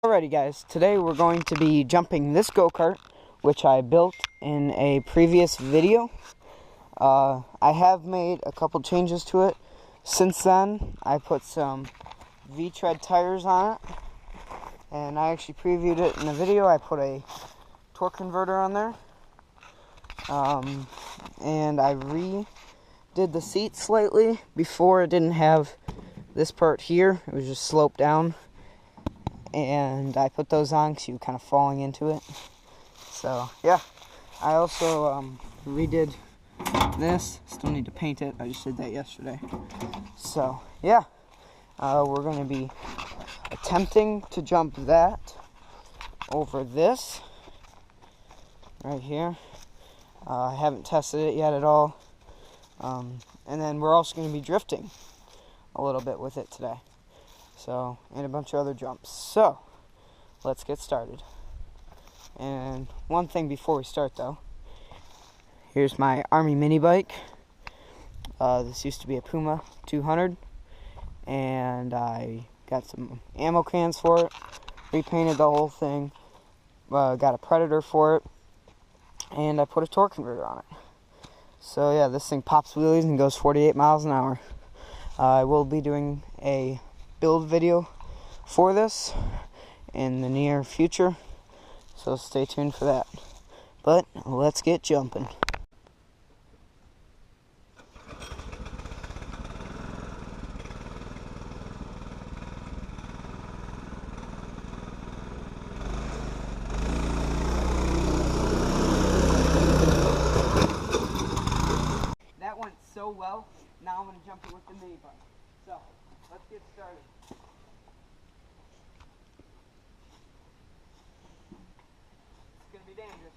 Alrighty guys, today we're going to be jumping this go-kart, which I built in a previous video. I have made a couple changes to it. Since then, I put some V-tread tires on it, and I actually previewed it in the video. I put a torque converter on there, and I redid the seat slightly. Before, it didn't have this part here, it was just sloped down. And I put those on because you were kind of falling into it. So, yeah. I also redid this. Still need to paint it. I just did that yesterday. So, yeah. We're going to be attempting to jump that over this. Right here. I haven't tested it yet at all. And then we're also going to be drifting a little bit with it today. So, and a bunch of other jumps. So, let's get started. And one thing before we start though, here's my Army mini bike. This used to be a Puma 200, and I got some ammo cans for it, repainted the whole thing, got a Predator for it, and I put a torque converter on it. So yeah, this thing pops wheelies and goes 48 miles an hour. I will be doing a build video for this in the near future, so stay tuned for that. But let's get jumping. That went so well. Now I'm going to jump it with the mini bike. So, let's get started. It's going to be dangerous.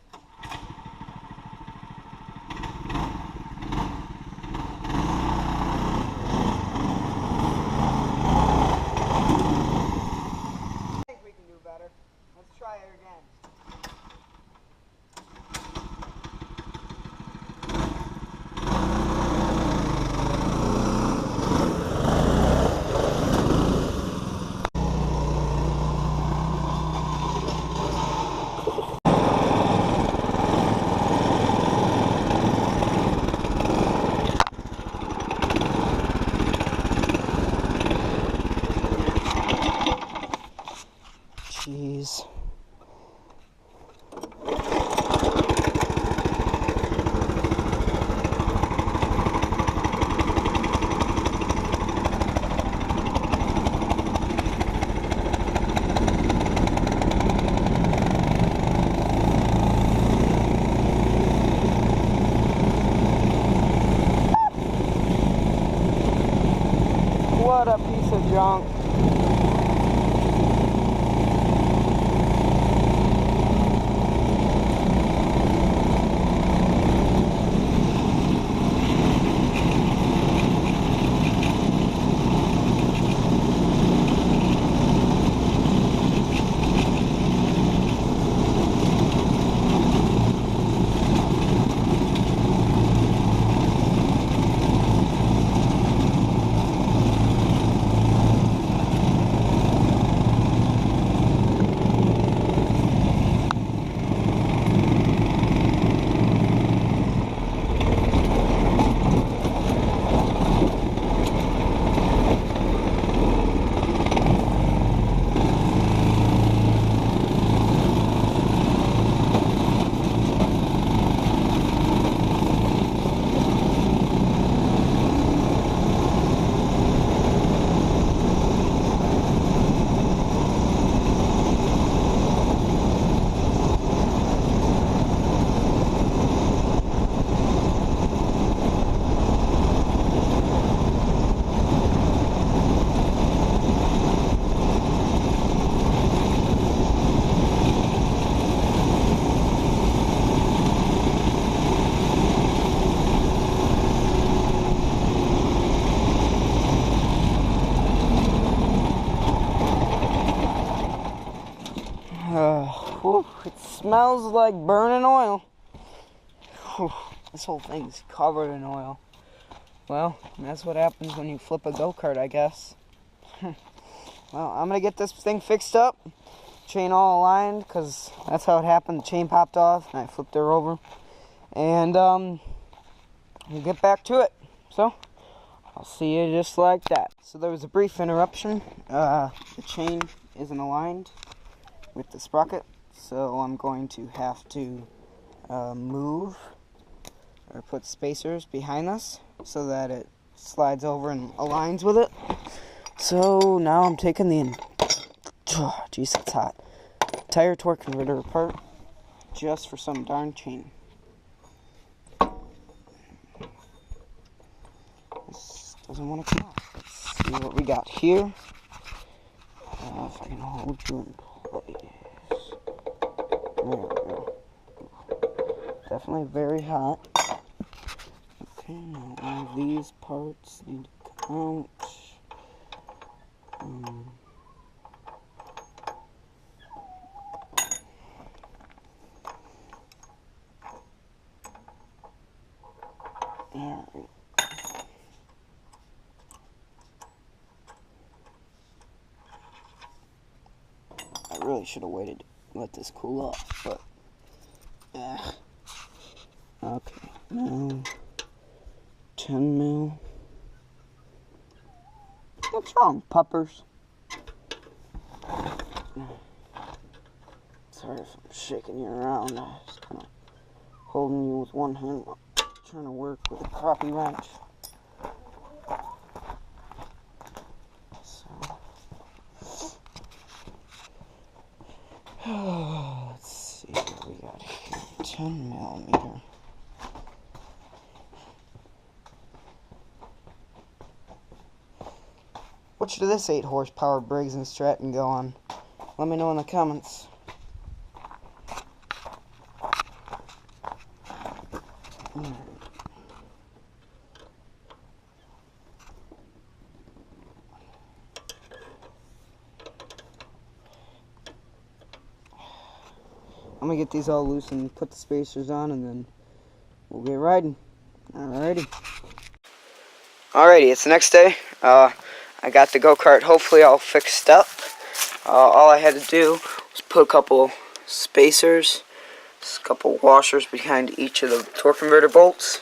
I think we can do better. Let's try it again. Jeez. What a piece of junk. Whew, it smells like burning oil. Whew, this whole thing's covered in oil. Well, that's what happens when you flip a go-kart, I guess. Well, I'm going to get this thing fixed up, chain all aligned, because that's how it happened. The chain popped off, and I flipped her over. And we'll get back to it. So, I'll see you just like that. So there was a brief interruption. The chain isn't aligned with the sprocket, so I'm going to have to move or put spacers behind this so that it slides over and aligns with it. So now I'm taking the geez, it's hot. Tire torque converter apart just for some darn chain. This doesn't want to come off. Let's see what we got here. If I can hold you in place. There we go. Definitely very hot. Okay, now all of these parts need to come out. Alright. I really should have waited to let this cool off, but okay, now 10 mil. What's wrong, puppers? Sorry if I'm shaking you around. I'm just kind of holding you with one hand while trying to work with a crappy wrench. Let's see what we got here. 10 millimeter. Which do this 8 horsepower Briggs and Stratton go on? Let me know in the comments. I'm gonna get these all loose and put the spacers on, and then we'll get riding. Alrighty, it's the next day. I got the go-kart hopefully all fixed up. All I had to do was put a couple spacers, a couple washers behind each of the torque converter bolts,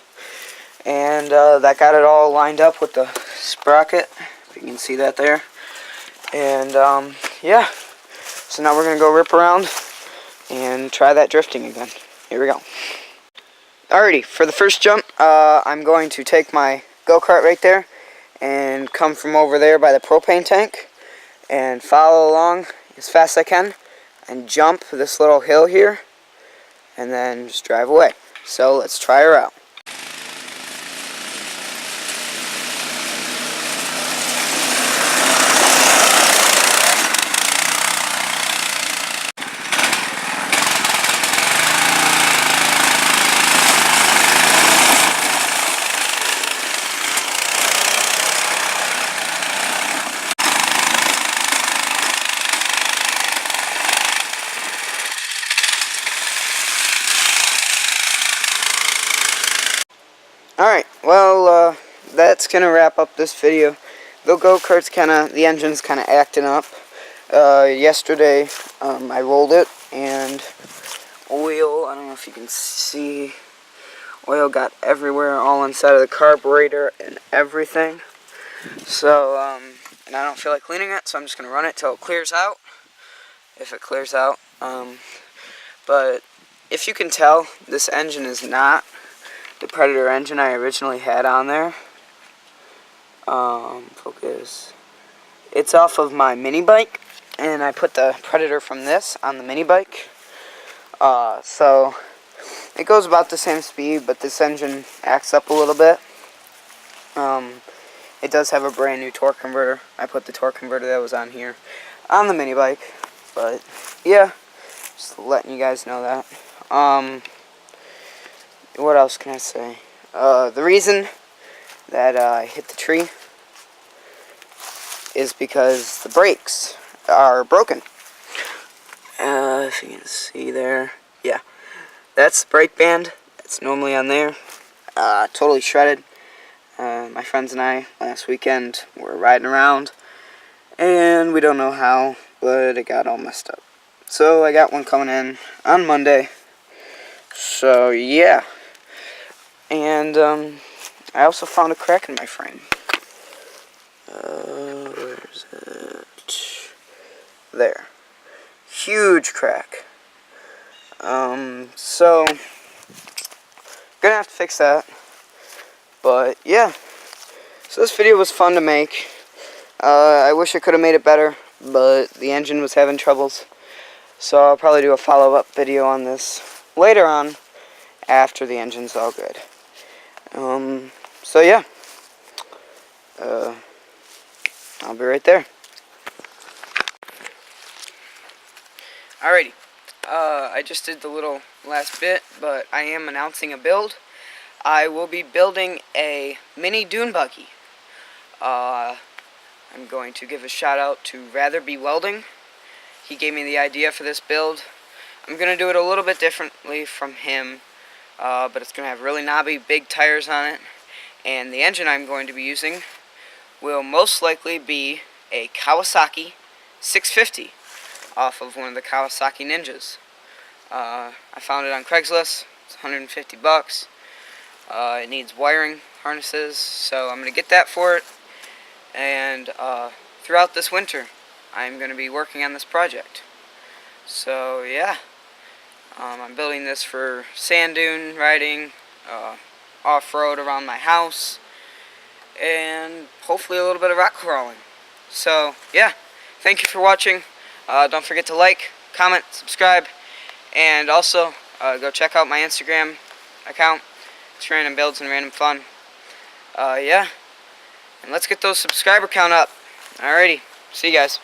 and that got it all lined up with the sprocket, if you can see that there. And yeah, so now we're gonna go rip around and try that drifting again. Here we go. Alrighty, for the first jump, I'm going to take my go-kart right there and come from over there by the propane tank and follow along as fast as I can and jump this little hill here and then just drive away. So let's try her out. Alright, well, that's going to wrap up this video. The go-kart's the engine's kind of acting up. Yesterday, I rolled it, and oil, I don't know if you can see, oil got everywhere, all inside of the carburetor and everything. So, and I don't feel like cleaning it, so I'm just going to run it till it clears out, if it clears out. But if you can tell, this engine is not the Predator engine I originally had on there. Focus. It's off of my mini bike, and I put the Predator from this on the mini bike. So it goes about the same speed, but this engine acts up a little bit. It does have a brand new torque converter. I put the torque converter that was on here on the mini bike. But yeah, just letting you guys know that. What else can I say? The reason that I hit the tree is because the brakes are broken. If you can see there. Yeah. That's the brake band. It's normally on there. Totally shredded. My friends and I, last weekend, were riding around, and we don't know how, but it got all messed up. So I got one coming in on Monday. So yeah. And I also found a crack in my frame. Where's it? There. Huge crack. So gonna have to fix that. But yeah. So this video was fun to make. I wish I could have made it better, but the engine was having troubles. So I'll probably do a follow-up video on this later on after the engine's all good. So yeah. I'll be right there. Alrighty. I just did the little last bit, but I am announcing a build. I will be building a mini dune buggy. I'm going to give a shout out to Rather Be Welding. He gave me the idea for this build. I'm going to do it a little bit differently from him, but it's going to have really knobby big tires on it. And the engine I'm going to be using will most likely be a Kawasaki 650 off of one of the Kawasaki Ninjas. I found it on Craigslist. It's 150 bucks. It needs wiring harnesses, so I'm going to get that for it. And throughout this winter, I'm going to be working on this project. So yeah, I'm building this for sand dune riding, off-road around my house, and hopefully a little bit of rock crawling. So yeah, thank you for watching. Don't forget to like, comment, subscribe, and also go check out my Instagram account. It's random builds and random fun. Yeah, and let's get those subscriber count up. Alrighty, see you guys.